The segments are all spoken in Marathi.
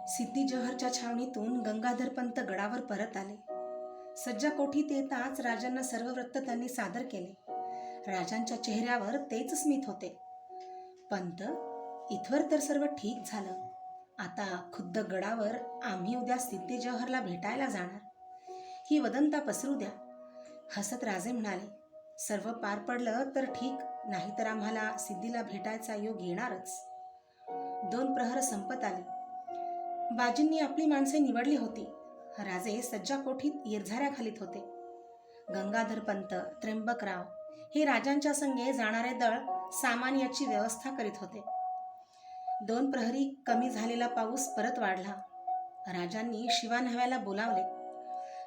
सिद्धी जहरच्या छावणीतून गंगाधरपंत गडावर परत आले. सज्जा कोठीत येताच राजांना सर्व वृत्त त्यांनी सादर केले. राजांच्या चेहऱ्यावर तेच स्मित होते. पंत, इथवर तर सर्व ठीक झालं. आता खुद्द गडावर आम्ही उद्या सिद्धी जहरला भेटायला जाणार. ही वदंता पसरू द्या. हसत राजे म्हणाले, सर्व पार पडलं तर ठीक, नाहीतर आम्हाला सिद्धीला भेटायचा योग येणारच. 2 प्रहर संपत आले. बाजींनी आपली माणसे निवडली होती. राजे सज्जा कोठीत येरझाऱ्या घालीत होते. गंगाधरपंत, त्र्यंबकराव हे राजांच्या संगे जाणारे दळ सामान याची व्यवस्था करीत होते. 2 प्रहरी कमी झालेला पाऊस परत वाढला. राजांनी शिवा न्हाव्याला बोलावले.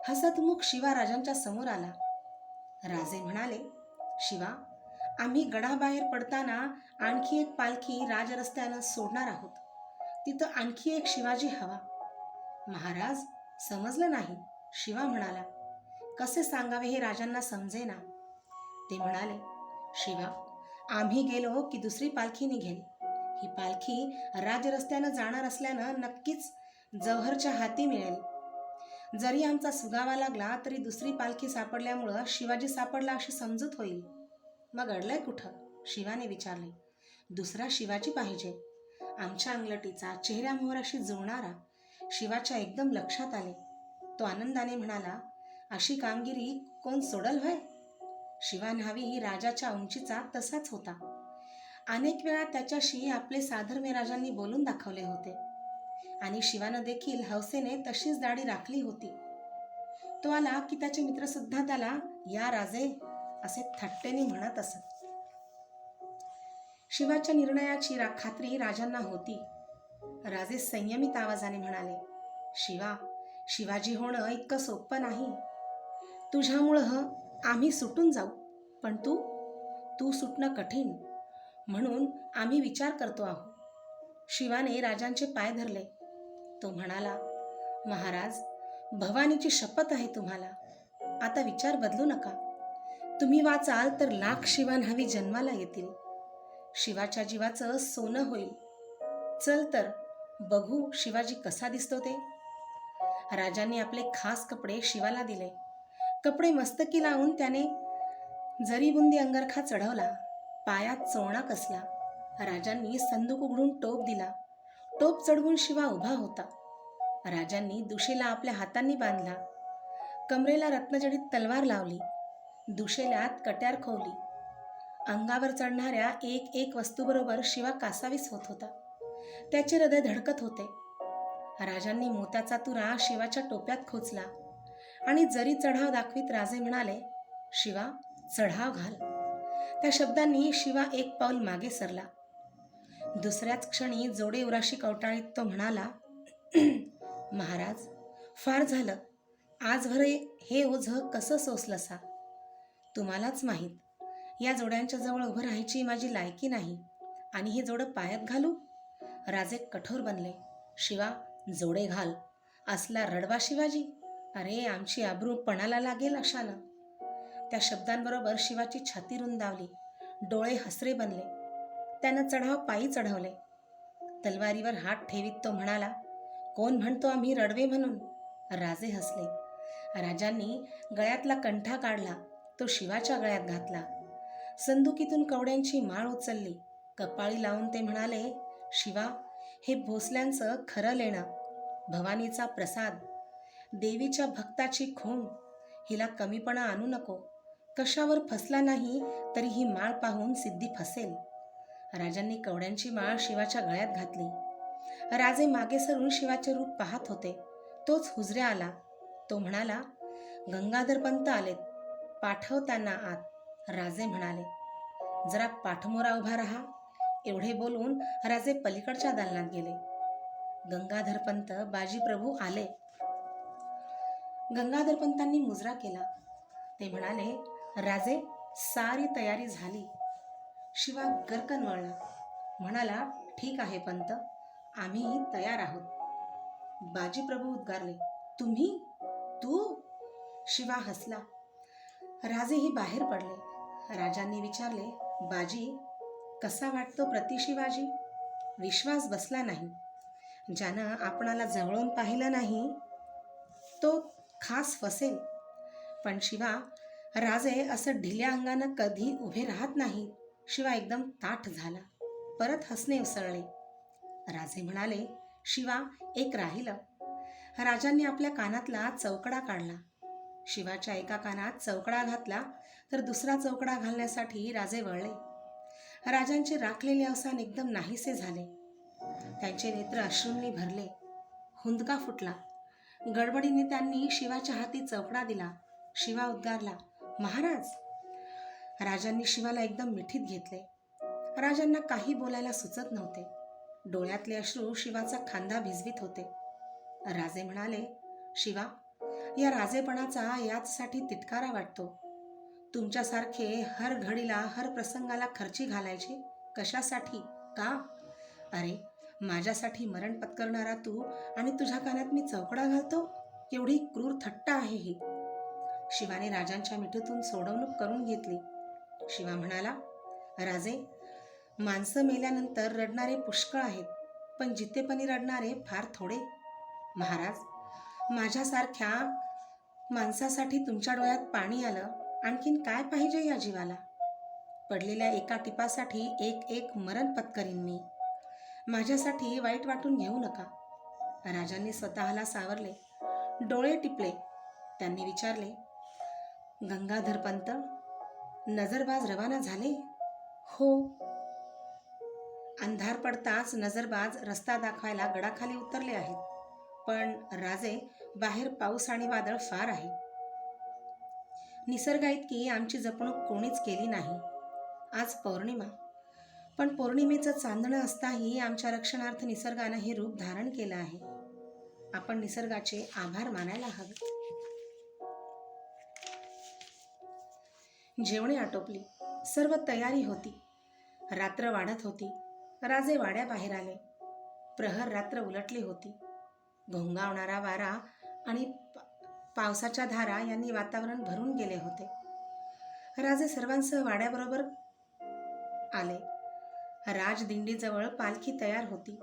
हसतमुख शिवा राजांच्या समोर आला. राजे म्हणाले, शिवा, आम्ही गडाबाहेर पडताना आणखी एक पालखी राजरस्त्यानं सोडणार आहोत. तिथं आणखी एक शिवाजी हवा. महाराज, समजलं नाही, शिवा म्हणाला. कसे सांगावे हे राजांना समजेना. ते म्हणाले, शिवा, आम्ही गेलो की दुसरी पालखी निघेल. ही पालखी राजरस्त्यानं जाणार असल्यानं नक्कीच जव्हरच्या हाती मिळेल. जरी आमचा सुगावा लागला तरी दुसरी पालखी सापडल्यामुळं शिवाजी सापडला अशी समजूत होईल. मग अडलंय कुठं? शिवाने विचारले. दुसरा शिवाजी पाहिजे. आमच्या अंगलटीचा चेहऱ्यामोहराशी जुळणारा. शिवाच्या एकदम लक्षात आले. तो आनंदाने म्हणाला, अशी कामगिरी कोण सोडल व्हय? शिवा न्हावी राजाच्या उंचीचा तसाच होता. अनेक वेळा त्याच्याशी आपले साधर्म्य राजांनी बोलून दाखवले होते आणि शिवानं देखील हौसेने तशीच दाढी राखली होती. तो आला की त्याचे मित्र सुद्धा त्याला या राजे असे थट्टेने म्हणत असत. शिवाच्या निर्णयाची खात्री राजांना होती. राजे संयमित आवाजाने म्हणाले, शिवा, शिवाजी होणं इतकं सोपं नाही. तुझ्यामुळं आम्ही सुटून जाऊ, पण तू सुटणं कठीण. म्हणून आम्ही विचार करतो आहोत. शिवाने राजांचे पाय धरले. तो म्हणाला, महाराज, भवानीची शपथ आहे तुम्हाला. आता विचार बदलू नका. तुम्ही वाचाल तर लाख शिवा न्हावी जन्माला येतील. शिवाच्या जीवाचं सोनं होईल. चल तर बघू शिवाजी कसा दिसतो ते. राजांनी आपले खास कपडे शिवाला दिले. कपडे मस्तकी लावून त्याने जरीबुंदी अंगरखा चढवला. पायात चोळणा कसला. राजांनी संदूक उघडून टोप दिला. टोप चढवून शिवा उभा होता. राजांनी दुशेला आपल्या हातांनी बांधला. कमरेला रत्नजडित तलवार लावली. दुशेल्यात कट्यार खोवली. अंगावर चढणाऱ्या एक एक वस्तूबरोबर शिवा कासावीस होत होता. त्याचे हृदय धडकत होते. राजांनी मोत्याचा तुरा शिवाच्या टोप्यात खोचला आणि जरी चढाव दाखवीत राजे म्हणाले, शिवा, चढाव घाल. त्या शब्दांनी शिवा एक पाऊल मागे सरला. दुसऱ्याच क्षणी जोडे उराशी कवटाळीत तो म्हणाला, महाराज, फार झालं. आजभर हे ओझं कसं सोसलंसा तुम्हालाच माहीत. या जोड्यांच्या जवळ उभं राहायची माझी लायकी नाही आणि हे जोडं पायात घालू? राजे कठोर बनले. शिवा, जोडे घाल. असला रडवा शिवाजी? अरे, आमची आबरू पणाला लागेल अशानं. त्या शब्दांबरोबर शिवाची छाती रुंदावली. डोळे हसरे बनले. त्यानं चढाव पायी चढवले. तलवारीवर हात ठेवीत तो म्हणाला, कोण म्हणतो आम्ही रडवे म्हणून? राजे हसले. राजांनी गळ्यातला कंठा काढला. तो शिवाच्या गळ्यात घातला. संदुकीतून कवड्यांची माळ उचलली. कपाळी लावून ते म्हणाले, शिवा, हे भोसल्यांचं खरं लेणं. भवानीचा प्रसाद. देवीच्या भक्ताची खूण. हिला कमीपणा आणू नको. कशावर फसला नाही तरी ही माळ पाहून सिद्धी फसेल. राजांनी कवड्यांची माळ शिवाच्या गळ्यात घातली. राजे मागे सरून शिवाचे रूप पाहत होते. तोच हुजऱ्या आला. तो म्हणाला, गंगाधरपंत आलेत, पाठव त्यांना आत. राजे म्हणाले, जरा पाठमोरा उभा राहा. एवढे बोलून राजे पलीकडच्या दालनात गेले. गंगाधरपंत, बाजीप्रभू आले. गंगाधरपंतांनी मुजरा केला. ते म्हणाले, राजे, सारी तयारी झाली. शिवा गरकन वळला. म्हणाला, ठीक आहे पंत, आम्ही तयार आहोत. बाजीप्रभू उद्गारले, तुम्ही? तू? शिवा हसला. राजेही बाहेर पडले. राजांनी विचारले, बाजी, कसा वाटतो प्रति शिवाजी? विश्वास बसला नाही. ज्यानं आपणाला जवळून पाहिलं नाही तो खास फसेल. पण शिवा राजे असं ढिल्या अंगानं कधी उभे राहत नाही. शिवा एकदम ताठ झाला. परत हसणे उसळले. राजे म्हणाले, शिवा, एक राहिलं. राजांनी आपल्या कानातला चौकडा काढला. शिवाच्या एका कानात चौकडा घातला तर दुसरा चौकडा घालण्यासाठी राजे वळले. राजांचे राखलेले अवसान एकदम नाहीसे झाले. त्यांचे नेत्र अश्रूंनी भरले. हुंदका फुटला. गडबडीने त्यांनी शिवाच्या हाती चौकडा दिला. शिवा उद्गारला, महाराज. राजांनी शिवाला एकदम मिठीत घेतले. राजांना काही बोलायला सुचत नव्हते. डोळ्यातले अश्रू शिवाचा खांदा भिजवीत होते. राजे म्हणाले, शिवा, या राजेपणाचा याचसाठी तिटकारा वाटतो. तुमच्यासारखे हर घडीला हर प्रसंगाला खर्ची घालायचे कशासाठी? का? अरे, माझ्यासाठी मरण पत्करणारा तू आणि तुझ्या कानात मी चौकडा घालतो? केवढी क्रूर थट्टा आहे ही. शिवाने राजांच्या मिठीतून सोडवणूक करून घेतली. शिवा म्हणाला, राजे, माणसं मेल्यानंतर रडणारे पुष्कळ आहेत, पण जितेपणी रडणारे फार थोडे. महाराज, माझ्यासारख्या माणसासाठी तुमच्या डोळ्यात पाणी आलं. आणखीन काय पाहिजे या जीवाला? पडलेल्या एका टिपासाठी एक एक मरण पत्करीन मी. माझ्यासाठी वाईट वाटून घेऊ नका. राजांनी स्वतःला सावरले. डोळे टिपले. त्यांनी विचारले, गंगाधर पंत, नजरबाज रवाना झाले? हो. अंधार पडताच नजरबाज रस्ता दाखवायला गडाखाली उतरले आहेत. पण राजे, बाहेर पाऊस आणि वादळ फार आहे. निसर्गा इतकी आमची जपणूक कोणीच केली नाही. आज पौर्णिमा, पण पौर्णिमेचं चांदणं असताही आमच्या रक्षणार्थ निसर्गानं हे रूप धारण केलं आहे. आपण निसर्गाचे आभार मानायला हवे. जेवणे आटोपली. सर्व तयारी होती. रात्र वाढत होती. राजे वाड्याबाहेर आले. प्रहर रात्र उलटली होती. घोंगावणारा वारा आणि पावसाच्या धारा यांनी वातावरण भरून गेले होते. राजे सर्वांसह वाड्याबरोबर आले. राजदिंडीजवळ पालखी तयार होती.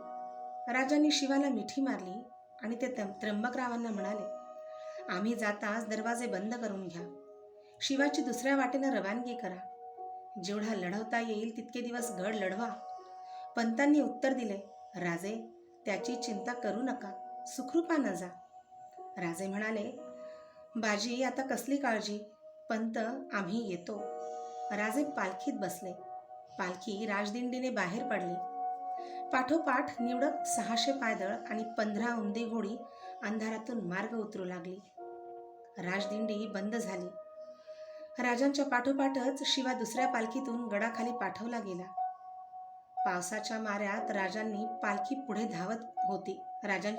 राजांनी शिवाला मिठी मारली आणि ते त्र्यंबकरावांना म्हणाले, आम्ही जाताच दरवाजे बंद करून घ्या. शिवाची दुसऱ्या वाटेनं रवानगी करा. जेवढा लढवता येईल तितके दिवस गड लढवा. पंतांनी उत्तर दिले, राजे, त्याची चिंता करू नका. सुखरूपानं जा. राजे म्हणाले, बाजी, आता कसली काळजी? पंत, आम्ही येतो. राजे पालखीत बसले. पालखी राजदिंडीने बाहेर पडली. पाठोपाठ निवडक 600 पायदळ आणि 15 उंदी घोडी अंधारातून मार्ग उतरू लागली. राजदिंडी बंद झाली. राजांच्या पाठोपाठच शिवा दुसऱ्या पालखीतून गडाखाली पाठवला गेला. पावसाच्या माऱ्यात राजांची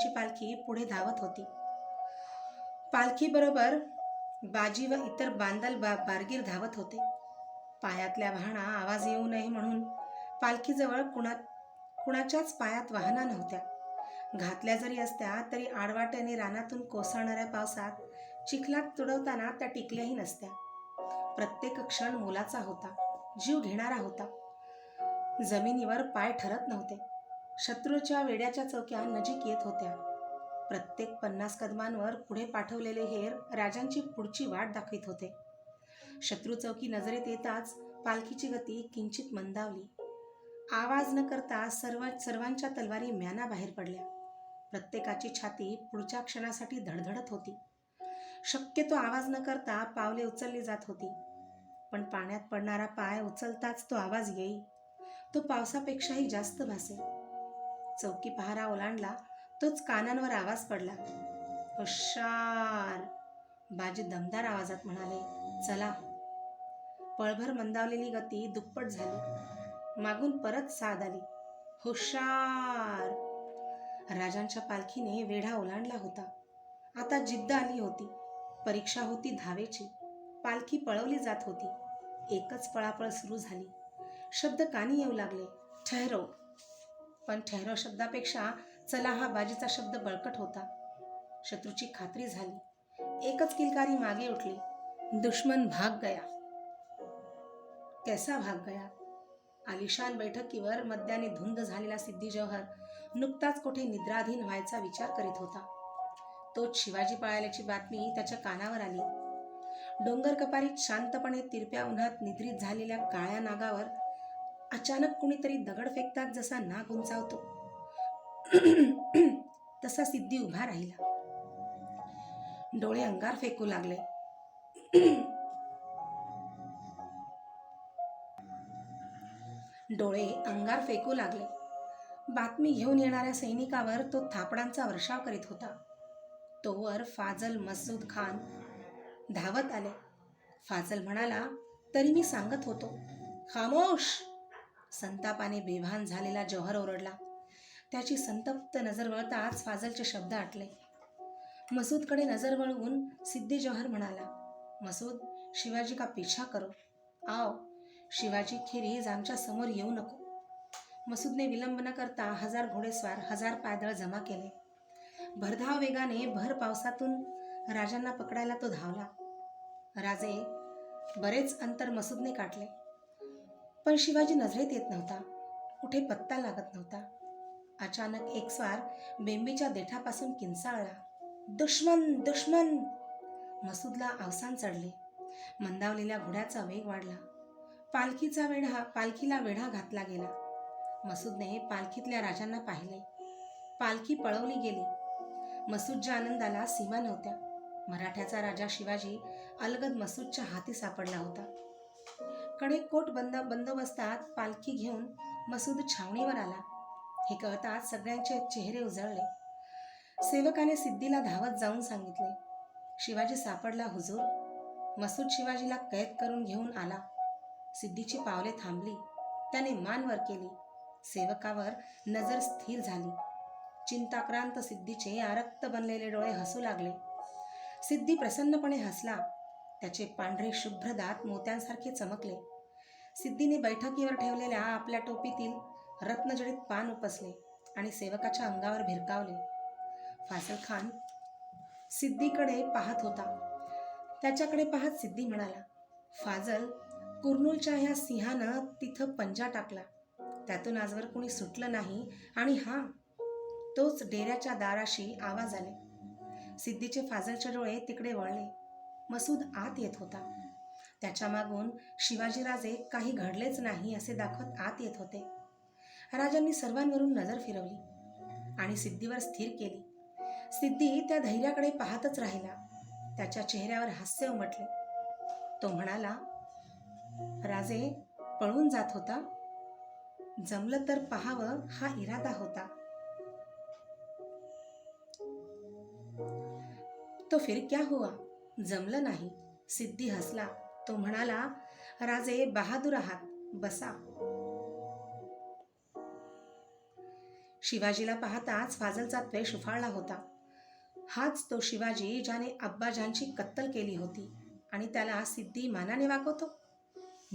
पालखी पुढे धावत होती. पालखीबरोबर बाजी व इतर बांदल बारगीर धावत होते. पायातल्या वाहना आवाज येऊ नये म्हणून पालखीजवळ कुणाच्याच पायात वाहना नव्हत्या. घातल्या जरी असत्या तरी आडवाट्याने रानातून कोसळणाऱ्या पावसात चिखलात तुडवताना त्या टिकल्याही नसत्या. प्रत्येक क्षण मोलाचा होता. जीव घेणारा होता. जमिनीवर पाय ठरत नव्हते. शत्रूच्या वेड्याच्या चौक्या नजीक येत होत्या. प्रत्येक 50 कदमांवर पुढे पाठवलेले हेर राजांची पुढची वाट दाखवित होते. शत्रू चौकी नजरेत येताच पालखीची गती किंचित मंदावली. आवाज न करता सर्वांच्या तलवारी म्याना बाहेर पडल्या. प्रत्येकाची छाती पुढच्या क्षणासाठी धडधडत होती. शक्यतो आवाज न करता पावले उचलली जात होती. पण पाण्यात पडणारा पाय उचलताच तो आवाज येई. तो पावसापेक्षाही जास्त भासे. चौकी पहारा ओलांडला तोच कानांवर आवाज पडला. हुशार, बाजी दमदार आवाजात म्हणाले, चला. पळभर मंदावलेली गती दुप्पट झाली. मागून परत साद आली, हुशार. राजांच्या पालखीने वेढा ओलांडला होता. आता जिद्द आली होती. परीक्षा होती धावेची. पालखी पळवली जात होती. एकच पळापळ सुरू झाली. शब्द कानी येऊ लागले, ठहरो. पण ठहरो शब्दापेक्षा चला हा बाजीचा शब्द बळकट होता. शत्रूची खात्री झाली. एकच किलकारी मागे उठली, दुश्मन भाग गया. कैसा भाग गया? आलिशान बैठकीवर मद्याने धुंद झालेला सिद्धी जौहर नुकताच कुठे निद्राधीन व्हायचा विचार करीत होता. तोच शिवाजी पळाल्याची बातमी त्याच्या कानावर आली. डोंगर कपारीत शांतपणे तिरप्या उन्हात निद्रित झालेल्या काळ्या नागावर अचानक कुणीतरी दगड फेकतात जसा नाग उंचावतो तसा सिद्धी उभा राहिला. डोळे अंगार फेकू लागले. डोळे अंगार फेकू लागले. बातमी घेऊन येणाऱ्या सैनिकावर तो थापडांचा वर्षाव करीत होता. तोवर फाजल मसूद खान धावत आले. फाजल म्हणाला, तरी मी सांगत होतो. खामोश! संतापाने बेभान झालेला जौहर ओरडला. त्याची संतप्त नजर वळताच फाजलचे शब्द आटले. मसूदकडे नजर वळवून सिद्दी जौहर म्हणाला, मसूद, शिवाजी का पीछा करो. आओ, शिवाजी खिरीज आमच्या समोर येऊ नको. मसूदने विलंब न करता 1000 घोडेस्वार 1000 पायदळ जमा केले. भरधाव वेगाने भर पावसातून राजांना पकडायला तो धावला. राजे बरेच अंतर मसूदने काढले, पण शिवाजी नजरेत येत नव्हता. कुठे पत्ता लागत नव्हता. अचानक एक स्वार बेंबीच्या देठापासून किंचाळला, दुश्मन दुश्मन! मसूदला अवसान चढले. मंदावलेल्या घोड्याचा वेग वाढला. पालखीला वेढा घातला गेला. मसूदने पालखीतल्या राजांना पाहिले. पालखी पळवली गेली. मसूदच्या आनंदाला सीमा नव्हत्या. मराठ्याचा राजा शिवाजी अलगद मसूदच्या हाती सापडला होता. कडेकोट बंदोबस्तात पालखी घेऊन मसूद छावणीवर आला. हे कळताच सगळ्यांचे चेहरे उजळले. सेवकाने सिद्धीला धावत जाऊन सांगितले, शिवाजी सापडला हुजूर. मसूद शिवाजीला कैद करून घेऊन आला. सिद्धीची पावले थांबली. त्याने मान वर केली. सेवकावर नजर स्थिर झाली. चिंताक्रांत सिद्धीचे आरक्त बनलेले डोळे हसू लागले. सिद्धी प्रसन्नपणे हसला. त्याचे पांढरे शुभ्र दात मोत्यांसारखे चमकले. सिद्धीने बैठकीवर ठेवलेल्या आपल्या टोपीतील रत्नजडित पान उपसले आणि सेवकाच्या अंगावर भिरकावले. फाजल खान सिद्धीकडे पाहत होता. त्याच्याकडे पाहत सिद्धी म्हणाला, फाजल, कुर्नूलच्या ह्या सिंहानं तिथं पंजा टाकला. त्यातून आजवर कुणी सुटलं नाही. आणि तोच डेऱ्याच्या दाराशी आवाज आले. सिद्धीचे फाजलचे डोळे तिकडे वळले. मसूद आत येत होता. त्याच्या मागून शिवाजीराजे काही घडलेच नाही असे दाखवत आत येत होते. राजांनी सर्वांवरून नजर फिरवली आणि सिद्धीवर स्थिर केली. सिद्धी त्या धैर्याकडे पाहतच राहिला. त्याच्या चेहऱ्यावर हास्य उमटले. तो म्हणाला, राजे पळून जात होता. जमलं तर पाहावं हा इरादा होता. तो फिर क्या हुआ? जमलं नाही. सिद्धी हसला. तो म्हणाला, राजे बहादूर आहात, बसा. शिवाजीला पाहताच फाजलचा द्वेष उफाळला होता. हाच तो शिवाजी ज्याने अब्बाजांची कत्तल केली होती आणि त्याला सिद्धी मानाने वागवतो.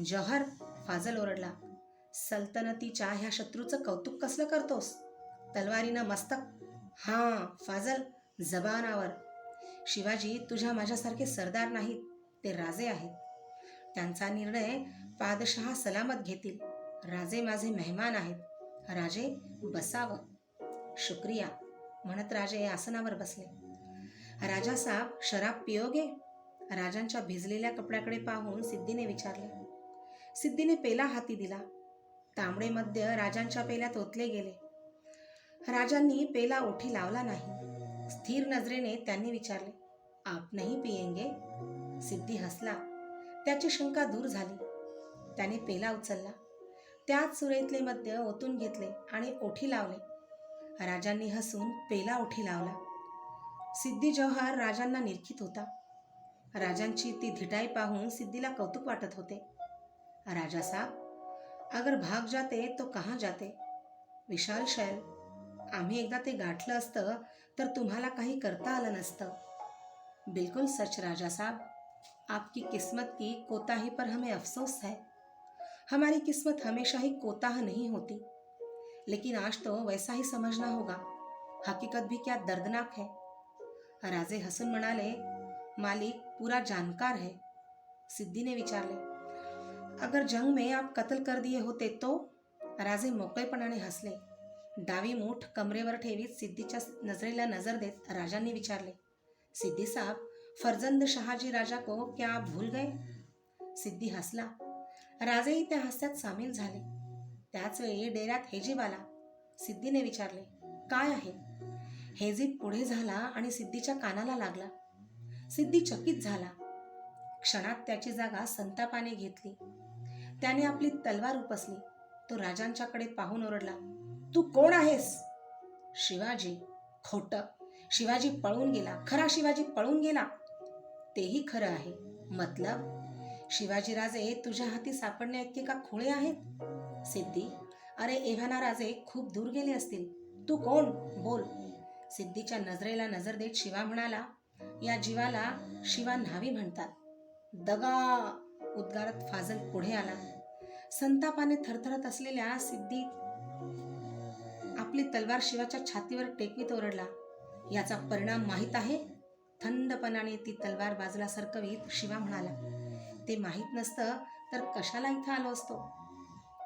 जौहर, फाजल ओरडला, सल्तनतीच्या ह्या शत्रूचं कौतुक कसलं करतोस? तलवारीनं मस्तक. फाजल, जबानावर. शिवाजी तुझ्या माझ्यासारखे सरदार नाहीत, ते राजे आहेत. त्यांचा निर्णय पादशहा सलामत घेतील. राजे माझे मेहमान आहेत. राजे बसावं. शुक्रिया म्हणत राजे आसनावर बसले. राजा साहब, शराब पिओगे? राजांच्या भिजलेल्या कपड्याकडे पाहून सिद्धीने विचारले. सिद्धीने पेला हाती दिला. तांबडे मद्य राजांच्या पेल्यात ओतले गेले. राजांनी पेला ओठी लावला नाही. स्थिर नजरेने त्यांनी विचारले, आप नहीं पियेंगे? सिद्धी हसला. त्याची शंका दूर झाली. त्याने पेला उचलला. त्याच सुरेतले मद्य ओतून घेतले आणि ओठी लावले. राजांनी हसून पेला ओठी लावला. सिद्धी जौहर राजांना निरखित होता. राजांची ती धिटाई पाहून सिद्धीला कौतुक वाटत होते. राजा साहब, अगर भाग जाते तो कहाँ जाते? विशाल शैल. आम्ही एकदा ते गाठलं असतं तर तुम्हाला काही करता आलं नसतं. बिल्कुल सच राजा साहब. आपकी किस्मत की कोताही पर हमें अफसोस है. हमारी किस्मत हमेशा ही कोताह नहीं होती, लेकिन आज तो वैसा ही समझना होगा. हकीकत भी क्या दर्दनाक है. राजे हसून म्हणाले, मालिक पूरा जानकार है. सिद्धी ने विचारले, अगर जंग में आप कत्ल कर दिए होते तो? राजे मोकळेपणाने हसले. डावी मूठ कमरेवर ठेवीत सिद्धीच्या नजरेला नजर देत राजांनी विचारले, सिद्धी साहब, फर्जंद शहाजी राजा को क्या आप भूल गए? सिद्धी हसला. राजेही त्या हास्यात सामील झाले. त्याच वेळी डेऱ्यात हेजीब आला. सिद्धीने विचारले, काय आहे? हेजीब पुढे झाला आणि सिद्धीच्या कानाला लागला. सिद्धी चकित झाला. क्षणात त्याची जागा संतापाने घेतली. त्याने आपली तलवार उपसली. तो राजांच्याकडे पाहून ओरडला, तू कोण आहेस? शिवाजी. खोटं. शिवाजी पळून गेला. खरा शिवाजी पळून गेला. तेही खरं आहे. मतलब? शिवाजीराजे तुझ्या हाती सापडण्या इतके का खुळे आहेत? सिद्धी, अरे एव्हाना राजे खूप दूर गेले असतील. तू कोण? बोल. सिद्धीच्या नजरेला नजर देत शिवा म्हणाला, या जीवाला शिवा न्हावी म्हणतात. दगा, उद्गारत फाजल पुढे आला. संतापाने थरथरत असलेल्या सिद्धी आपली तलवार शिवाच्या छातीवर टेकवीत ओरडला, याचा परिणाम माहीत आहे? थंडपणाने ती तलवार बाजूला सरकवीत शिवा म्हणाला, ते माहीत नसतं तर कशाला इथं आलो असतो?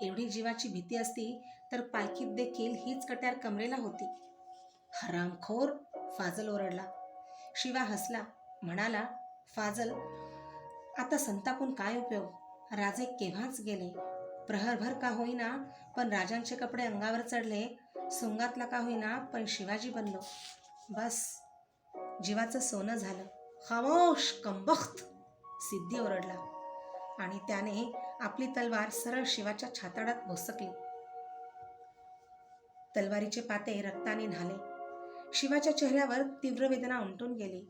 एवढी जीवाची भीती असती तर पालखीत देखील हीच कट्यार कमरेला होती. हरामखोर, फाजल ओरडला. शिवा हसला. म्हणाला, फाजल, आता संतापून काय उपयोग? राजे केव्हाच गेले. प्रहरभर का होईना पण राजांचे कपडे अंगावर चढले. सोंगातला का होईना पण शिवाजी बनलो. बस, जीवाचं सोनं झालं. खामोश कमबख्त, सिद्धी ओरडला आणि त्याने आपली तलवार सरळ शिवाच्या छाताडात भोसकली. तलवारीचे पाते रक्ताने न्हाले. शिवाच्या चेहऱ्यावर तीव्र वेदना उमटून गेली.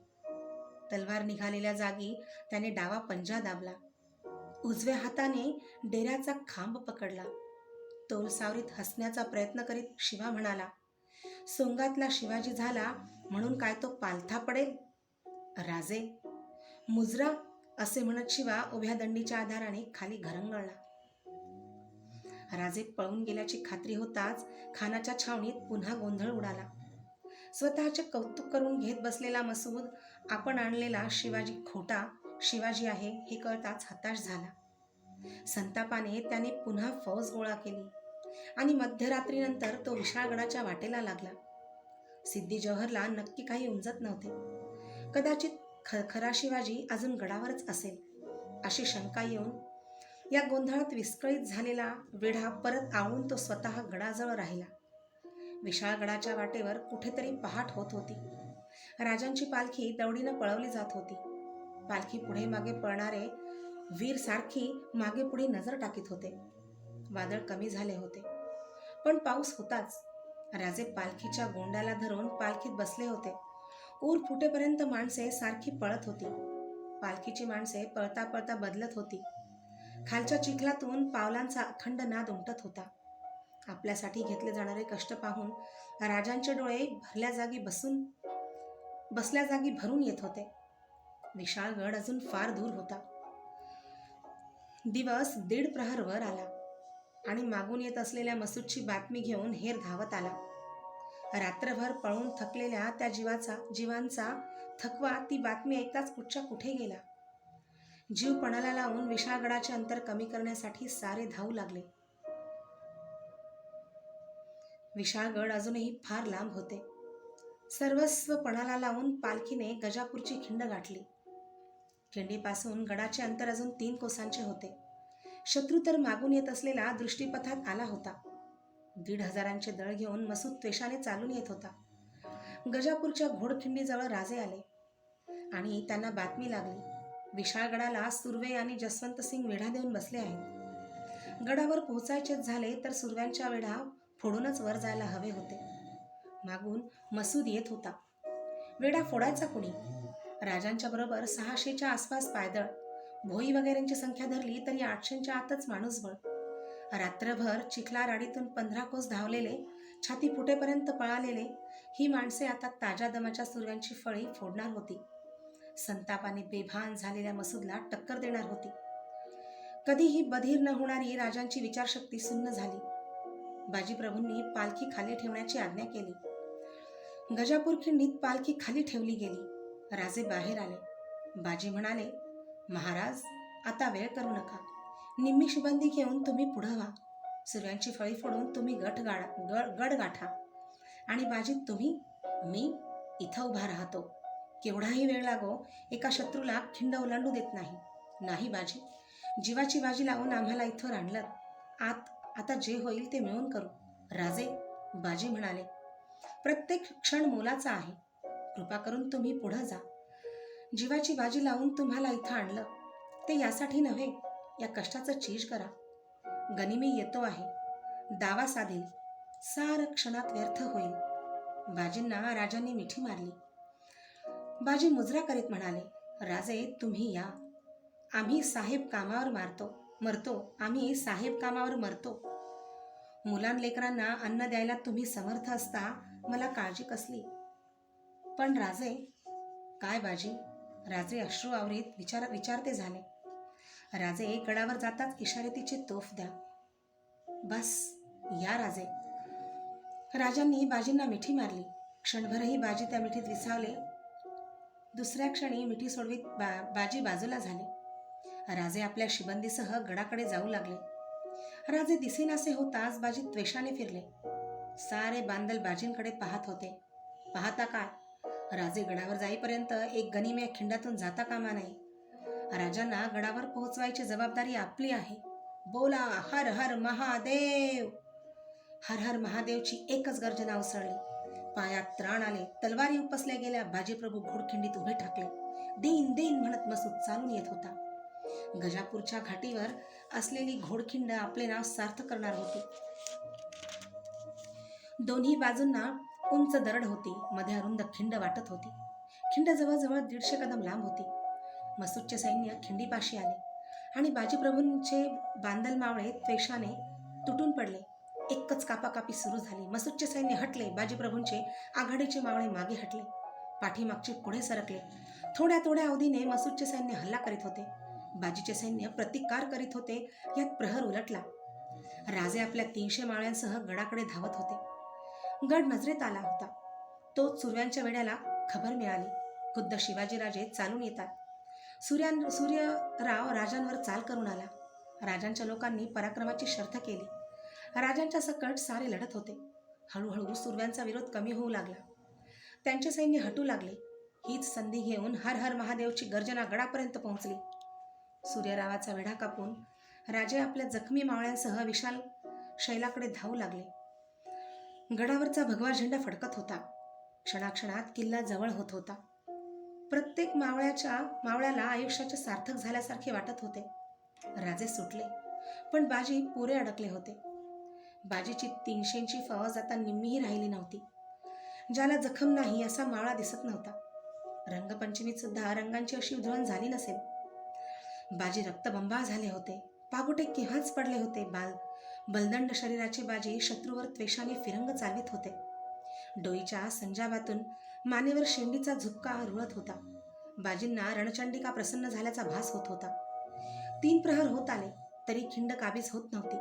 तलवार निघालेल्या जागी त्याने डावा पंजा दाबला. उजव्या हाताने डेऱ्याचा खांब पकडला. तोलसावरीत हसण्याचा प्रयत्न करीत शिवा म्हणाला, सोंगातला शिवाजी झाला म्हणून काय तो पालथा पडेल? राजे, मुजरा, असे म्हणत शिवा उभ्या दंडीच्या आधाराने खाली घरंगळला. राजे पळून गेल्याची खात्री होताच खानाच्या छावणीत पुन्हा गोंधळ उडाला. स्वतःचे कौतुक करून घेत बसलेला मसूद आपण आणलेला शिवाजी खोटा शिवाजी आहे हे कळताच हताश झाला. संतापाने त्याने पुन्हा फौज गोळा केली आणि मध्यरात्रीनंतर तो विशाळगडाच्या वाटेला लागला. सिद्धी जौहरला नक्की काही उमजत नव्हते. कदाचित खरा शिवाजी अजून गडावरच असेल अशी शंका येऊन या गोंधळात विस्कळीत झालेला वेढा परत आवळून तो स्वतः गडाजवळ राहिला. विशाळगडाच्या वाटेवर कुठेतरी पहाट होत होती. राजांची पालखी दौडीनं पळवली जात होती. पालखी पुढे मागे पळणारे वीर सारखी मागे पुढे नजर टाकीत होते. वादळ कमी झाले होते पण पाऊस होताच. राजे पालखीच्या गोंड्याला धरून पालखीत बसले होते. ऊर फुटेपर्यंत माणसे सारखी पळत होती. पालखीची माणसे पळता पळता बदलत होती. खालच्या चिखलातून पावलांचा अखंड नाद उमटत होता. आपल्यासाठी घेतले जाणारे कष्ट पाहून राजांचे डोळे बसल्या जागी भरून येत होते. विशाळगड अजून फार दूर होता. दिवस 1.5 प्रहर वर आला आणि मागून येत असलेल्या मसूदची बातमी घेऊन हेर धावत आला. रात्रभर पळून थकलेल्या त्या जीवांचा थकवा ती बातमी ऐकताच कुठच्या कुठे गेला. जीव पणाला लावून विशाळगडाचे अंतर कमी करण्यासाठी सारे धावू लागले. विशाळगड अजूनही फार लांब होते. सर्वस्व पणाला लावून पालखीने गजापूरची खिंड गाठली. खिंडीपासून गडाचे अंतर अजून 3 कोसांचे होते. शत्रू तर मागून येत असलेला दृष्टीपथात आला होता. 1,500 दळ घेऊन मसूद त्वेषाने चालून येत होता. गजापूरच्या घोडखिंडीजवळ राजे आले आणि त्यांना बातमी लागली, विशाळगडाला सुर्वे आणि जसवंत सिंग वेढा देऊन बसले आहेत. गडावर पोहोचायचेच झाले तर सुर्व्यांच्या वेढा फोडूनच वर जायला हवे होते. मागून मसूद येत होता. वेढा फोडायचा कुणी? राजांच्या बरोबर 600च्या आसपास पायदळ, भोई वगैरेंची संख्या धरली तरी 800च्या आतच माणूसबळ. रात्रभर चिखला राडीतून 15 कोस धावलेले, छाती फुटेपर्यंत पळालेले ही माणसे आता ताज्या दमाच्या सुर्व्यांची फळी फोडणार होती. संतापाने बेभान झालेल्या मसूदला टक्कर देणार होती. कधीही बधीर न होणारी राजांची विचारशक्ती सुन्न झाली. बाजीप्रभूंनी पालखी खाली ठेवण्याची आज्ञा केली. गजापूर खिंडीत पालखी खाली ठेवली गेली. राजे बाहेर आले. बाजी म्हणाले, महाराज, आता वेळ करू नका. निम्मी शिबंदी घेऊन तुम्ही पुढं व्हा. सूर्यांची फळी फोडून तुम्ही गड गाठा आणि बाजी तुम्ही, मी इथं उभा राहतो. केवढाही वेळ लागो, एका शत्रूला खिंड ओलांडू देत नाही. नाही बाजी, जीवाची बाजी लावून आम्हाला इथवर आणलं. आता जे होईल ते मिळून करू. राजे, बाजी म्हणाले, प्रत्येक क्षण मोलाचा आहे. कृपा करून तुम्ही पुढं जा. जीवाची बाजी लावून तुम्हाला इथं आणलं ते यासाठी नव्हे, या कष्टाचं चीज करा. गनिमी येतो आहे, दावा साधेल, सार क्षणात व्यर्थ होईल. बाजींना राजांनी मिठी मारली. बाजी मुजरा करीत म्हणाले, राजे तुम्ही या. आम्ही साहेब कामावर मरतो. आम्ही साहेब कामावर मरतो. मुलांलेकरांना अन्न द्यायला तुम्ही समर्थ असता, मला काळजी कसली. पण राजे, काय बाजी? राजे अश्रू आवरीत विचारते झाले. राजे गडावर जाताच इशारेतीची तोफ द्या. बस या राजे. राजांनी बाजींना मिठी मारली. क्षणभरही बाजी त्या मिठीत विसावले. दुसऱ्या क्षणी मिठी सोडवीत बाजी बाजूला झाले. राजे आपल्या शिबंदीसह गडाकडे जाऊ लागले. राजे दिसेनासे होताच बाजी त्वेषाने फिरले. सारे बांदल बाजींकडे पाहत होते. पाहता काय, राजे गडावर जाईपर्यंत एक गनिमी या खिंडातून जाता कामा नये. राजांना गडावर पोहोचवायची जबाबदारी आपली आहे. बोला हर हर महादेव. हर हर महादेवची एकच गर्जना उसळली. पायात त्राण आले. तलवारी उपसल्या गेल्या. बाजीप्रभू घोडखिंडीत उभे ठाकले. दिन दिन म्हणत मसूद चालून येत होता. गजापूरच्या घाटीवर असलेली घोडखिंड आपले नाव सार्थ करणार होती. दोन्ही बाजूंना उंच दरड होती. मध्ये अरुंद खिंड वाटत होती. खिंड जवळजवळ 150 कदम लांब होती. मसूदचे सैन्य खिंडीपाशी आले आणि बाजीप्रभूंचे बांदल मावळे त्वेषाने तुटून पडले. एकच कापाकापी सुरू झाली. मसूदचे सैन्य हटले. बाजीप्रभूंचे आघाडीचे मावळे मागे हटले. पाठीमागचे पुढे सरकले. थोड्या अवधीने मसूदचे सैन्य हल्ला करीत होते. बाजीचे सैन्य प्रतिकार करीत होते. यात प्रहर उलटला. राजे आपल्या 300 मावळ्यांसह गडाकडे धावत होते. गड नजरेत आला होता. तोच सूर्यांच्या वेड्याला खबर मिळाली. खुद्द शिवाजीराजे चालून येतात. सूर्यराव राजांवर चाल करून आला. राजांच्या लोकांनी पराक्रमाची शर्थ केली. राजांच्या सकट सारे लढत होते. हळूहळू सूर्यांचा विरोध कमी होऊ लागला. त्यांचे सैन्य हटू लागले. हीच संधी घेऊन हर हर महादेवची गर्जना गडापर्यंत पोहोचली. सूर्यरावाचा वेढा कापून राजे आपल्या जखमी मावळ्यांसह विशाल शैलाकडे धावू लागले. गडावरचा भगवा झेंडा फडकत होता. क्षणाक्षणात किल्ला जवळ होत होता. प्रत्येक मावळ्याला आयुष्याचे सार्थक झाल्यासारखे वाटत होते. राजे सुटले, पण बाजी पुरे अडकले होते. बाजीची 300ची फौज आता निम्मीही राहिली नव्हती. ज्याला जखम नाही असा मावळा दिसत नव्हता. रंगपंचमीत सुद्धा रंगांची अशी उधळण झाली नसेल. बाजी रक्तबंबाळ झाले होते. पागोटे केव्हाच पडले होते. बलदंड शरीराचे बाजी शत्रूवर त्वेषाने फिरंग चालवित होते. डोईच्या संजाबातून मानेवर शेंडीचा झुपका रुळत होता. बाजींना रणचंडिका प्रसन्न झाल्याचा भास होत होता. 3 प्रहर होत आले तरी खिंड काबीज होत नव्हती.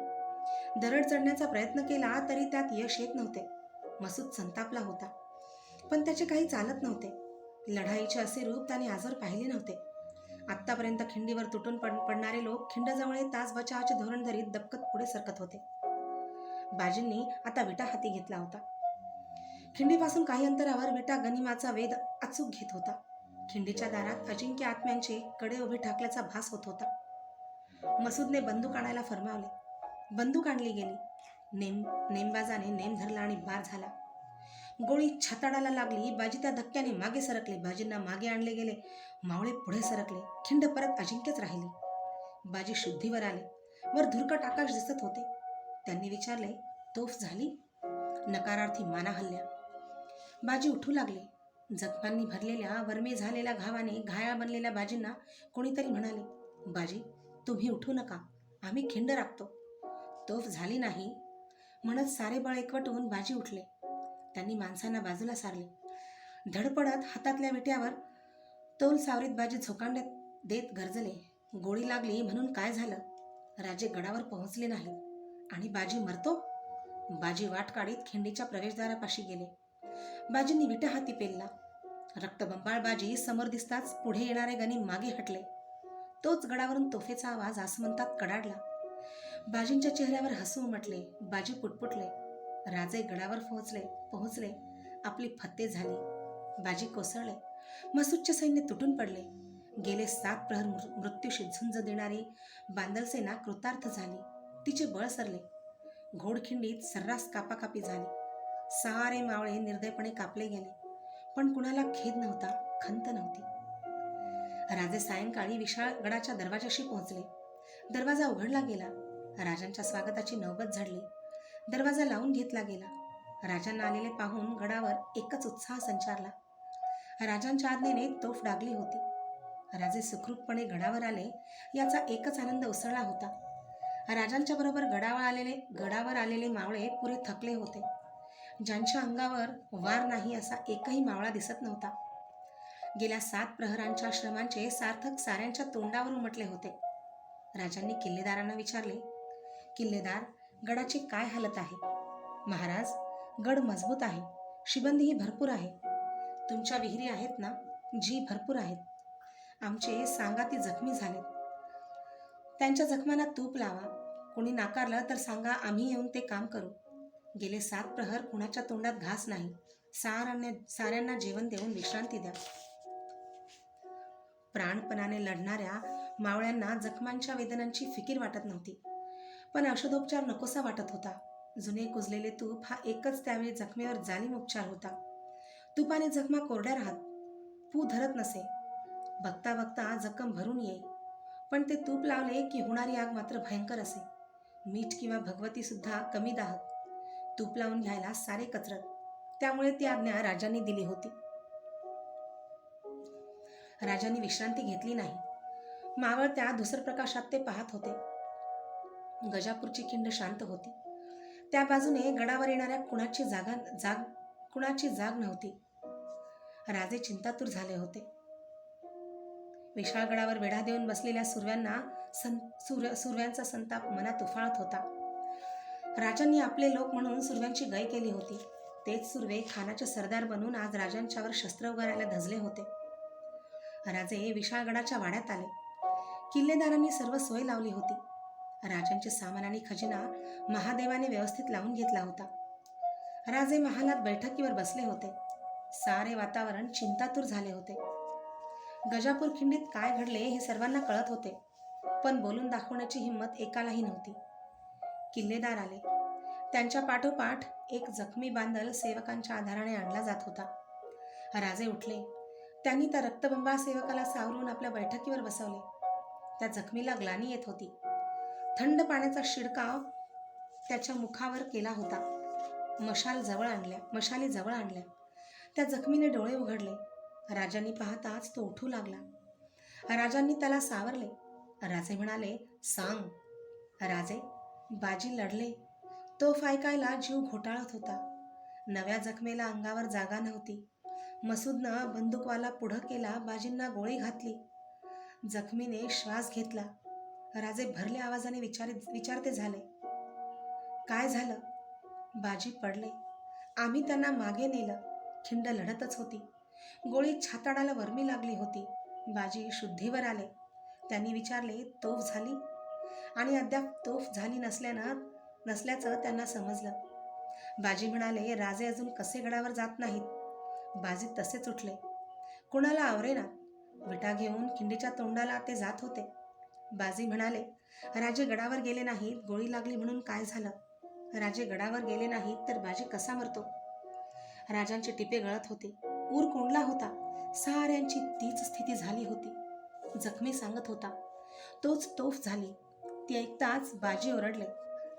दरड चढण्याचा प्रयत्न केला तरी त्यात यश येत नव्हते. मसूद संतापला होता, पण त्याचे काही चालत नव्हते. लढाईचे असे रूप त्याने आजवर पाहिले नव्हते. आत्तापर्यंत खिंडीवर तुटून पडणारे लोक खिंडजवळ तास बचावाचे धोरण धरीत दबकत पुढे सरकत होते. बाजींनी आता विटा हाती घेतला होता. खिंडीपासून काही अंतरावर विटा गनिमाचा वेध अचूक घेत होता. खिंडीच्या दारात अजिंक्य आत्म्यांचे कडे उभे ठाकल्याचा भास होत होता. मसूदने बंदूक आणायला फरमावले. बंदूक आणली गेली. नेमबाजाने नेम धरला आणि बार झाला. गोळी छाताडाला लागली. बाजी त्या धक्क्याने मागे सरकले. बाजींना मागे आणले गेले. मावळे पुढे सरकले. खिंड परत अजिंक्यच राहिली. बाजी शुद्धीवर आले. वर धुरकट आकाश दिसत होते. त्यांनी विचारले, तोफ झाली? नकारार्थी माना हल्ल्या. बाजी उठू लागले. जखमांनी भरलेल्या वरमे झालेल्या घावाने घायाळ बनलेल्या बाजींना कोणीतरी म्हणाले, बाजी तुम्ही उठू नका, आम्ही खिंड राखतो. तोफ झाली नाही म्हणत सारे बळ एकवटून बाजी उठले. त्यांनी माणसांना बाजूला सारले. धडपडत हातातल्या विट्यावर तोल सावरीत बाजी झोकांड्यात देत गरजले, गोळी लागली म्हणून काय झालं? राजे गडावर पोहोचले नाही आणि बाजी मरतो? बाजी वाट काढीत खिंडीच्या प्रवेशद्वारापाशी गेले. बाजींनी विटा हाती पेलला. रक्तबंबाळ बाजी समोर दिसताच पुढे येणारे गणी मागे हटले. तोच गडावरून तोफेचा आवाज आसमंतात कडाडला. बाजींच्या चेहऱ्यावर हसू उमटले. बाजी पुटपुटले. राजे गडावर पोहोचले. आपली फत्ते झाली. बाजी कोसळले. मसूदचे सैन्य तुटून पडले. गेले 7 प्रहर मृत्यूशी झुंज देणारी बांदल सेना कृतार्थ झाली. तिचे बळ सरले. घोडखिंडीत सर्रास कापाकापी झाली. सारे मावळे निर्दयपणे कापले गेले. पण कुणाला खेद नव्हता, खंत नव्हती. राजे सायंकाळी विशाळ गडाच्या दरवाजाशी पोहोचले. दरवाजा उघडला गेला. राजांच्या स्वागताची नौबत झडली. दरवाजा लावून घेतला गेला. राजांना आलेले पाहून गडावर एकच उत्साह संचारला. राजांच्या आज्ञेने तोफ डागली होती. राजे सुखरूपपणे गडावर आले याचा एकच आनंद उसळला होता. राजांच्या बरोबर गडावर आलेले मावळे पुरे थकले होते. ज्यांच्या अंगावर वार नाही असा एकही मावळा दिसत नव्हता. गेल्या 7 प्रहरांच्या श्रमांचे सार्थक साऱ्यांच्या तोंडावर उमटले होते. राजांनी किल्लेदारांना विचारले, किल्लेदार, गडाची काय हालत आहे? महाराज, गड मजबूत आहे. शिबंदीही भरपूर आहे. तुमच्या विहिरी आहेत ना? जी, भरपूर आहेत. आमचे सांगाती जखमी झालेत. त्यांच्या जखमांना तूप लावा. कोणी नाकारलं तर सांगा, आम्ही येऊन ते काम करू. गेले 7 प्रहर कुणाच्या तोंडात घास नाही. साऱ्यांना जेवण देऊन विश्रांती द्या. प्राणपणाने लढणाऱ्या मावळ्यांना जखमांच्या वेदनांची फिकीर वाटत नव्हती. पण औषधोपचार नकोसा वाटत होता. जुने कुजलेले तूप हा एकच त्यावेळी जखमेवर जालीम उपचार होता. तुपाने जखमा कोरड्या राहत, पू धरत नसे. बघता बघता जखम भरून येई. पण ते तूप लावले की होणारी आग मात्र भयंकर असे. मीठ किंवा भगवती सुद्धा कमी दाहक. तूप लावून घ्यायला सारे कचरत. त्यामुळे ती आज्ञा राजांनी दिली होती. राजांनी विश्रांती घेतली नाही. मावळत्या धुसर प्रकाशात ते पाहत होते. गजापूरची खिंड शांत होती. त्या बाजूने गडावर येणाऱ्या कुणाची जाग नव्हती. राजे चिंतातूर झाले होते. विशाळगडावर वेढा देऊन बसलेल्या सुरव्यांचा संताप मनात उफाळत होता. राजांनी आपले लोक म्हणून सुरव्यांची गय केली होती. तेच सुरवे खानाचे सरदार बनून आज राजांच्यावर शस्त्र उगारायला धजले होते. राजे विशाळगडाच्या वाड्यात आले. किल्लेदारांनी सर्व सोय लावली होती. राजांचे सामान आणि खजिना महादेवाने व्यवस्थित लावून घेतला होता. राजे महालात बैठकीवर बसले होते. सारे वातावरण चिंतातूर झाले होते. गजापूर खिंडीत काय घडले हे सर्वांना कळत होते. पण बोलून दाखवण्याची हिंमत एकालाही नव्हती. किल्लेदार आले. त्यांच्या पाठोपाठ एक जखमी बांदल सेवकांच्या आधाराने आणला जात होता. राजे उठले. त्यांनी त्या रक्तबंबाळ सेवकाला सावरून आपल्या बैठकीवर बसवले. त्या जखमीला ग्लानी येत होती. थंड पाण्याचा शिडकाव त्याच्या मुखावर केला होता. मशाली जवळ आणल्या. त्या जखमीने डोळे उघडले. राजांनी पाहताच तो उठू लागला. राजांनी त्याला सावरले. राजे म्हणाले, सांग. राजे, बाजी लढले. तोफ ऐकायला जीव घोटाळत होता. नव्या जखमेला अंगावर जागा नव्हती. मसूदनं बंदूकवाला पुढं केला. बाजींना गोळी घातली. जखमीने श्वास घेतला. राजे भरल्या आवाजाने विचारते झाले, काय झालं? बाजी पडले. आम्ही त्यांना मागे नेलं. खिंड लढतच होती. गोळी छाताडाला वर्मी लागली होती. बाजी शुद्धीवर आले. त्यांनी विचारले, तोफ झाली? आणि अद्याप तोफ झाली नसल्याचं त्यांना समजलं. बाजी म्हणाले, राजे अजून कसे गडावर जात नाहीत. बाजी तसेच उठले. कुणाला आवरेना. विटा घेऊन खिंडीच्या तोंडाला ते जात होते. बाजी म्हणाले, राजे गडावर गेले नाहीत. गोळी लागली म्हणून काय झालं? राजे गडावर गेले नाहीत तर बाजी कसा मरतो? राजांचे टिपे गळत होते. ऊर कोंडला होता. साऱ्यांची तीच स्थिती झाली होती. जखमी सांगत होता, तोच तोफ झाली. ती ऐकताच बाजी ओरडले,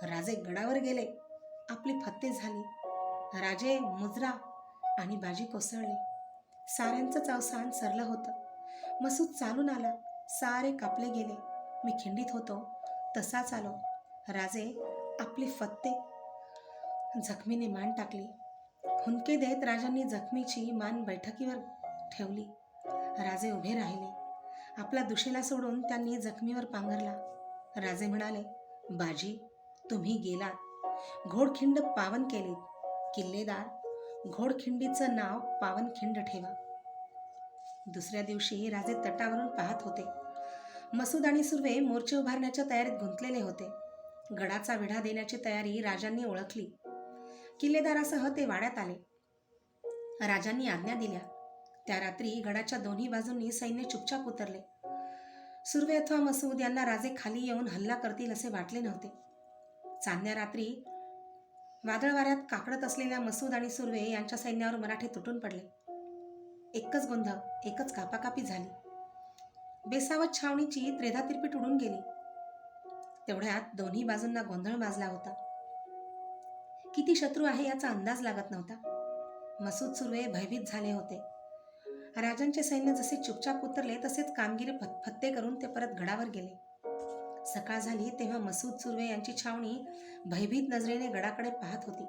राजे गडावर गेले. आपली फत्ते झाली. राजे मुजरा आणि बाजी कोसळले. साऱ्यांचंच अवसान सरलं होतं. मसूद चालून आला. सारे कापले गेले. मी खिंडीत होतो तसाच आलो. राजे आपली फत्ते. जखमीने मान टाकली. हुंदके देत राजांनी जखमीची मान बैठकीवर ठेवली. राजे उभे राहिले. आपला दुशेला सोडून त्यांनी जखमीवर पांघरला. राजे म्हणाले, बाजी, तुम्ही गेलात. घोडखिंड पावन केलीत. किल्लेदार, घोडखिंडीचं नाव पावनखिंड ठेवा. दुसऱ्या दिवशी राजे तटावरून पाहत होते. मसूद आणि सुर्वे मोर्चे उभारण्याच्या तयारीत गुंतलेले होते. गडाचा वेढा देण्याची तयारी राजांनी ओळखली. किल्लेदारासह ते वाड्यात आले. राजांनी आज्ञा दिल्या. त्या रात्री गडाच्या दोन्ही बाजूंनी सैन्य चुपचाप उतरले. सुर्वे अथवा मसूद यांना राजे खाली येऊन हल्ला करतील असे वाटले नव्हते. चांदण्या रात्री वादळ वाऱ्यात काकडत असलेल्या मसूद आणि सुर्वे यांच्या सैन्यावर मराठे तुटून पडले. एकच गोंधळ, एकच कापाकापी झाली. बेसावत छावणीची त्रेधा तिरपीट उडून गेली. तेवढ्यात दोन्ही बाजूंना गोंधळ माजला होता. किती शत्रू आहे याचा अंदाज लागत नव्हता. मसूद सुर्वे भयभीत झाले होते. राजांचे सैन्य जसे चुपचाप उतरले तसेच कामगिरी फत्ते करून ते परत गडावर गेले. सकाळ झाली तेव्हा मसूद सुर्वे यांची छावणी भयभीत नजरेने गडाकडे पाहत होती.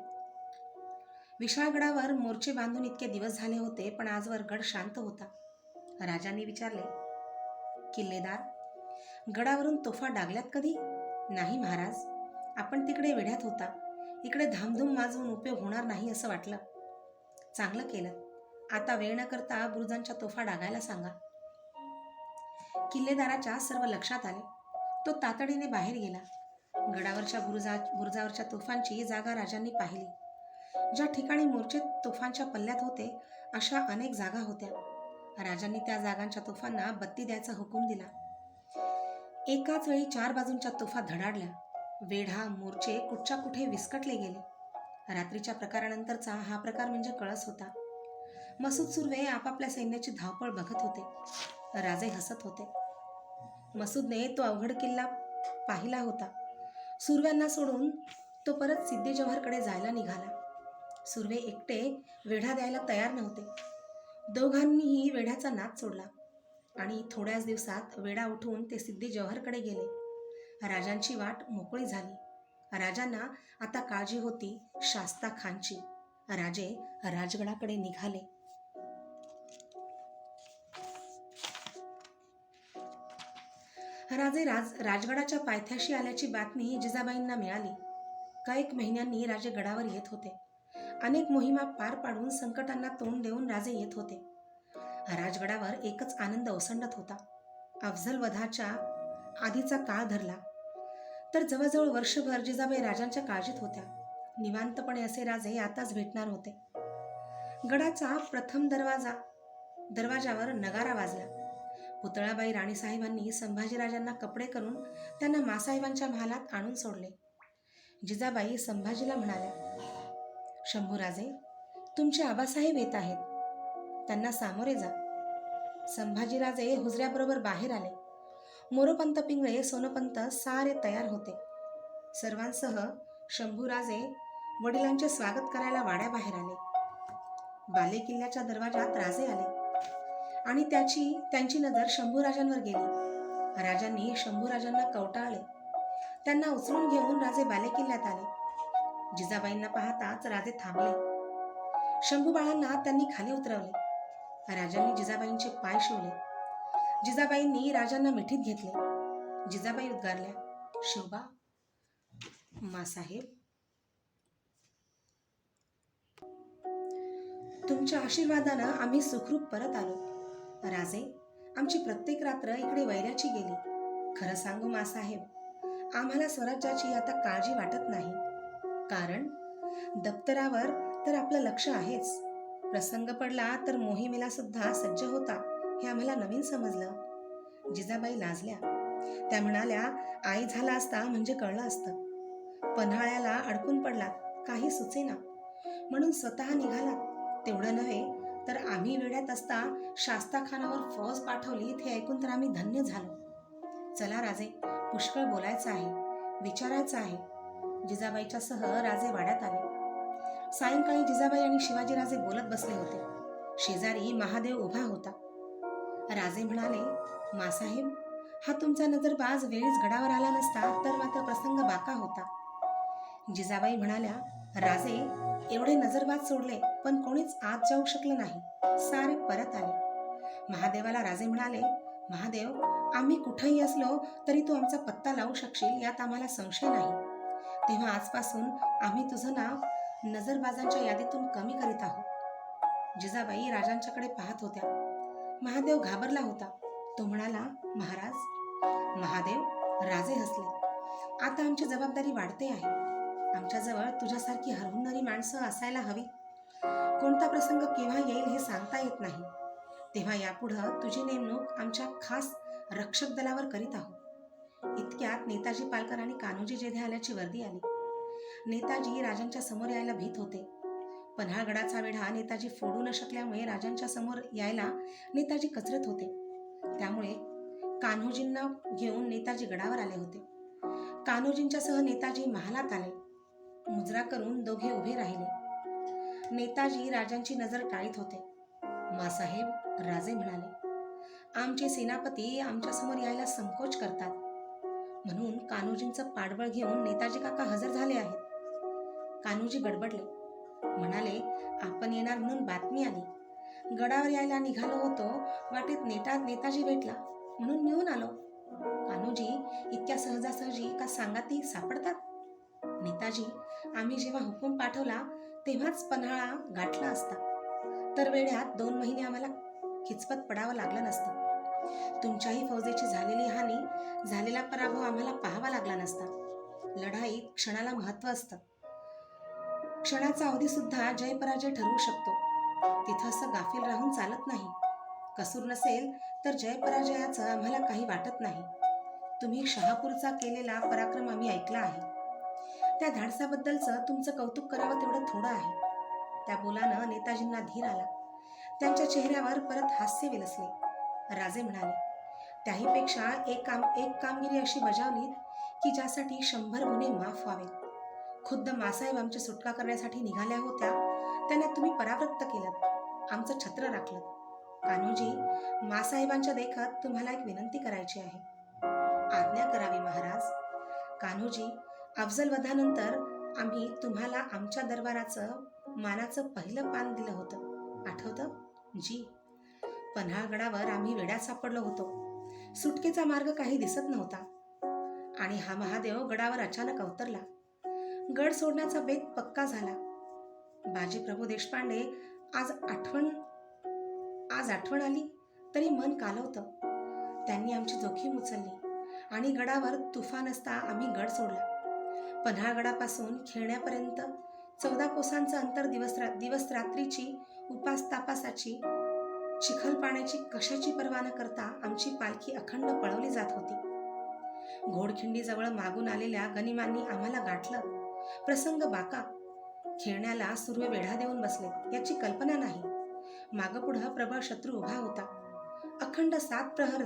विशाळ गडावर मोर्चे बांधून इतके दिवस झाले होते, पण आजवर गड शांत होता. राजांनी विचारले, किल्लेदार, गडावरून तोफा डागल्यात कधी? नाही महाराज, आपण तिकडे वेढ्यात होता. इकडे धामधूम माजवून उपयोग होणार नाही असं वाटलं. चांगलं केलं. आता वेळ न करता बुरुजांच्या तोफा डागायला सांगा. किल्लेदाराच्या सर्व लक्षात आले. तो तातडीने बाहेर गेला. गडावरच्या बुरुजावरच्या तोफांची जागा राजांनी पाहिली. ज्या ठिकाणी मोर्चे तोफांच्या पल्ल्यात होते अशा अनेक जागा होत्या. राजांनी त्या जागांच्या तोफांना बत्ती द्यायचा हुकूम दिला. एकाच वेळी 4 बाजूंच्या तोफा धडाडल्या. वेढा मोर्चे कुठच्या कुठे विस्कटले गेले. रात्रीच्या प्रकारानंतरचा हा प्रकार म्हणजे कळस होता. मसूद सुर्वे आपापल्या सैन्याची धावपळ बघत होते. राजे हसत होते. मसूदने तो अवघड किल्ला पाहिला होता. सुर्व्यांना सोडून तो परत सिद्दी जव्हरकडे जायला निघाला. सुर्वे एकटे वेढा द्यायला तयार नव्हते. दोघांनीही वेढ्याचा नाद सोडला आणि थोड्याच दिवसात वेढा उठून ते सिद्दी जव्हरकडे गेले. राजांची वाट मोकळी झाली. राजांना आता काळजी होती शास्ता खानची. राजे राजगडाकडे निघाले. राजगडाच्या पायथ्याशी आल्याची बातमी जिजाबाईंना मिळाली. कैक महिन्यांनी राजे गडावर येत होते. अनेक मोहिमा पार पाडून संकटांना तोंड देऊन राजे येत होते. राजगडावर एकच आनंद ओसंडत होता. अफझल वधाच्या आधीचा काळ धरला तर जवळजवळ वर्षभर जिजाबाई राजांच्या काळजीत होत्या. निवांतपणे असे राजे आताच भेटणार होते. गडाचा प्रथम दरवाजावर नगारा वाजला. पुतळाबाई राणीसाहेबांनी संभाजीराजांना कपडे करून त्यांना मासाहेबांच्या महालात आणून सोडले. जिजाबाई संभाजीला म्हणाल्या, शंभूराजे, तुमचे आबासाहेब येत आहेत. त्यांना सामोरे जा. संभाजीराजे हुजऱ्याबरोबर बाहेर आले. मोरोपंत पिंगळे, सोनोपंत सारे तयार होते. सर्वांसह शंभूराजे वडिलांचे स्वागत करायला वाड्याबाहेर आले. बालेकिल्ल्याच्या दरवाजात राजे आले आणि त्यांची नजर शंभूराजांवर गेली. राजांनी शंभूराजांना कवटाळले. त्यांना उचलून घेऊन राजे बालेकिल्ल्यात आले. जिजाबाईंना पाहताच राजे थांबले. शंभूबाळांना त्यांनी खाली उतरवले. राजांनी जिजाबाईंचे पाय शिवले. जिजाबाईंनी राजांना मिठीत घेतले. जिजाबाई उद्गारल्या, शिवबा, मासाहेब, तुमच्या आशीर्वादानं आम्ही सुखरूप परत आलो. राजे, आमची प्रत्येक रात्र इकडे वैऱ्याची गेली. खरं सांगू मासाहेब, आम्हाला स्वराज्याची आता काळजी वाटत नाही. कारण दप्तरावर तर आपलं लक्ष आहेच. प्रसंग पडला तर मोहिमेला सुद्धा सज्ज होता हे आम्हाला नवीन समजलं. जिजाबाई लाजल्या. त्या म्हणाल्या, आई झाला असता म्हणजे कळलं असतं. पन्हाळ्याला अडकून पडलात, काही सुचेना म्हणून स्वतः निघालात. तेवढं नव्हे तर आम्ही वेड्यात असता शास्ताखानावर फौज पाठवली हे ऐकून तर आम्ही धन्य झालो. चला राजे, पुष्कळ बोलायचं आहे, विचारायचं आहे. जिजाबाईच्या सह राजे वाड्यात आले. सायंकाळी जिजाबाई आणि शिवाजीराजे बोलत बसले होते. शेजारी महादेव उभा होता. राजे म्हणाले, मासाहेब, हा तुमचा नजरबाज वेळीच गडावर आला नसता तर मात्र प्रसंग बाका होता. जिजाबाई म्हणाल्या, राजे, एवढे नजरबाज सोडले पण कोणीच आत जाऊ शकलं नाही. सारे परत आले. महादेवाला राजे म्हणाले, महादेव, आम्ही कुठेही असलो तरी तू आमचा पत्ता लावू शकशील यात आम्हाला संशय नाही. तेव्हा आजपासून आम्ही तुझं नाव नजरबाजांच्या यादीतून कमी करीत आहोत. जिजाबाई राजांच्याकडे पाहत होत्या. महादेव घाबरला होता. तो म्हणाला, महाराज. महादेव. राजे हसले. आता आमची जबाबदारी वाढते आहे. आमच्याजवळ तुझ्यासारखी हरहुन्नरी माणसं असायला हवी. कोणता प्रसंग केव्हा येईल हे सांगता येत नाही. तेव्हा यापुढं तुझी नेमणूक आमच्या खास रक्षक दलावर करीत आहोत. इतक्यात नेताजी पालकर आणि कान्होजी जेधे आल्याची वर्दी आली. नेताजी राजांच्या समोर यायला भीत होते. पन्हाळगडाचा वेढा नेताजी फोडू न शकल्यामुळे राजांच्या समोर यायला नेताजी कचरत होते. त्यामुळे कान्होजींना घेऊन नेताजी गडावर आले होते. कान्होजींच्या सह नेताजी महालात आले. मुजरा करून दोघे उभे राहिले. नेताजी राजांची नजर टाळीत होते. मासाहेब, राजे म्हणाले, आमचे सेनापती आमच्यासमोर यायला संकोच करतात. म्हणून कान्होजींचं पाठबळ घेऊन नेताजी काका हजर झाले आहेत. कान्होजी गडबडले. म्हणाले, आपण येणार म्हणून बातमी आली. गडावर यायला निघालो होतो. वाटेत नेताजी भेटला म्हणून मिळून आलो. कान्होजी, इतक्या सहजासहजी का सांगाती सापडतात? नेताजी, आम्ही जेव्हा हुकूम पाठवला तेव्हाच पन्हाळा गाठला असता तर वेळात 2 महिने आम्हाला खिचपत पडावं लागलं नसतं. तुमच्याही फौजेची झालेली हानी, झालेला पराभव आम्हाला पाहावा लागला नसता. लढाईत क्षणाला महत्त्व असतं. क्षणाचा अवधी सुद्धा जय पराजय ठरवू शकतो. तिथं असं गाफील राहून चालत नाही. कसूर नसेल तर जय पराजयाचं आम्हाला काही वाटत नाही. तुम्ही शहापूरचा केलेला पराक्रम आम्ही ऐकला आहे. त्या धाडसाबद्दलचं तुमचं कौतुक करावं तेवढं थोडं आहे. त्या बोलानं नेताजींना धीर आला. त्यांच्या चेहऱ्यावर परत हास्य विलसले. राजे म्हणाले, त्याहीपेक्षा एक कामगिरी अशी बजावलीत की ज्यासाठी 100 गुन्हे माफ व्हावेत. खुद्द मासाहेब आमची सुटका करण्यासाठी निघाल्या होत्या. त्यांना तुम्ही परावृत्त केलं, आमचं छत्र राखलं. कान्होजी, मासाहेबांच्या देखत तुम्हाला एक विनंती करायची आहे. आज्ञा करावी महाराज. कान्होजी, अफजल वधानंतर आम्ही तुम्हाला आमच्या दरबाराचं मानाचं पहिलं पान दिलं होतं, आठवतं? जी. पन्हाळगडावर आम्ही वेड्यात सापडलो होतो. सुटकेचा मार्ग काही दिसत नव्हता आणि हा महादेव गडावर अचानक अवतरला. गड सोडण्याचा बेत पक्का झाला. बाजीप्रभू देशपांडे आज आठवण आली तरी मन कालवतं. त्यांनी आमची जोखीम उचलली आणि गडावर तुफान असता आम्ही गड सोडला. पन्हाळगडापासून खेळण्यापर्यंत 14 कोसांचं अंतर, दिवस रात्रीची उपास तापासाची, चिखल पाण्याची कशाची पर्वा न करता आमची पालखी अखंड पळवली जात होती. घोडखिंडीजवळ मागून आलेल्या गनिमांनी आम्हाला गाठलं. प्रसंग बाका. खेळण्याला सुर्वे वेढा देऊन बसले याची कल्पना नाही. मागपुढं प्रबळ शत्रू उभा होता. अखंड 7 प्रहर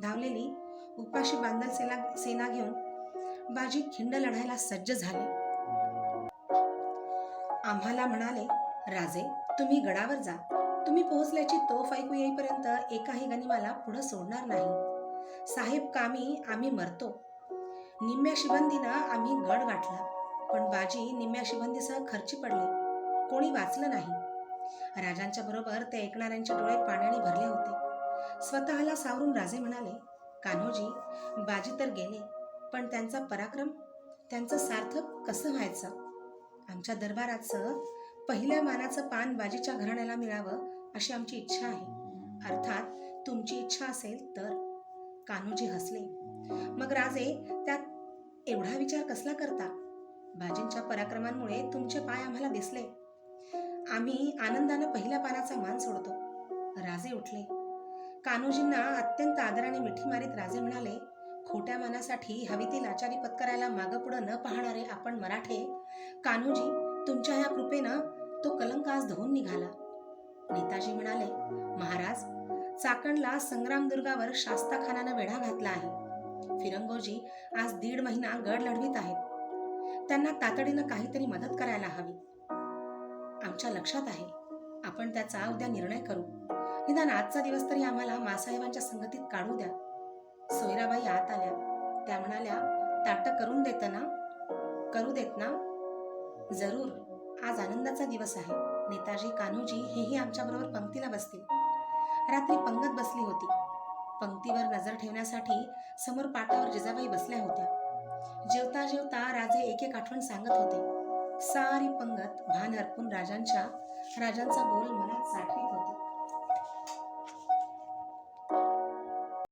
धावलेली उपाशी बांधल सेना घेऊन बाजी खिंड लढायला सज्ज झाले. आम्हाला म्हणाले, राजे, तुम्ही गडावर जा. तुम्ही पोहोचल्याची तोफ ऐकू येईपर्यंत एकाही गनिमाला पुढं सोडणार नाही. साहेब कामी आम्ही मरतो. निम्म्या शिबंदीनं आम्ही गड गाठला, पण बाजी निम्म्या शिबंदीसह खर्ची पडले. कोणी वाचलं नाही. राजांच्या बरोबर ते ऐकणाऱ्यांचे डोळे पाण्याने भरले होते. स्वतःला सावरून राजे म्हणाले, कान्होजी, बाजी तर गेले, पण त्यांचा पराक्रम, त्यांचं सार्थक कसं व्हायचं? आमच्या दरबाराचं पहिल्या मानाचं पान बाजीच्या घराण्याला मिळावं अशी आमची इच्छा आहे. अर्थात तुमची इच्छा असेल तर. कान्होजी हसले. मग राजे, त्यात एवढा विचार कसला करता? बाजींच्या पराक्रमांमुळे तुमचे पाय आम्हाला दिसले. आम्ही आनंदानं पहिल्या पानाचा मान सोडतो. राजे उठले. कान्होजींना अत्यंत आदराने मिठी मारीत राजे म्हणाले, खोट्या मानासाठी हवी ती लाचारी पत्करायला मागं पुढं न पाहणारे आपण मराठे, कान्होजी, तुमच्या ह्या कृपेनं तो कलंक आज धुवून निघाला. नेताजी म्हणाले, महाराज, चाकणला संग्रामदुर्गावर शास्ताखानानं वेढा घातला आहे. फिरंगोजी आज 1.5 महिना गड लढवीत आहेत. त्यांना तातडीनं काहीतरी मदत करायला हवी. आमच्या लक्षात आहे. आपण त्याचा उद्या निर्णय करू. निदान आजचा दिवस तरी आम्हाला मासाहेबांच्या संगतीत काढू द्या. सोयराबाई आत आल्या. त्या म्हणाल्या, ताटं करू देत ना? जरूर. आज आनंदाचा दिवस आहे. नेताजी, कान्होजी हेही आमच्याबरोबर पंक्तीला बसतील. रात्री पंगत बसली होती. पंक्तीवर नजर ठेवण्यासाठी समोर पाटावर जिजाबाई बसल्या होत्या. जेवता जेवता राजे एक एक आठवण सांगत होते. सारी पंगत भान हरपून राजांचा बोल मनात साठवी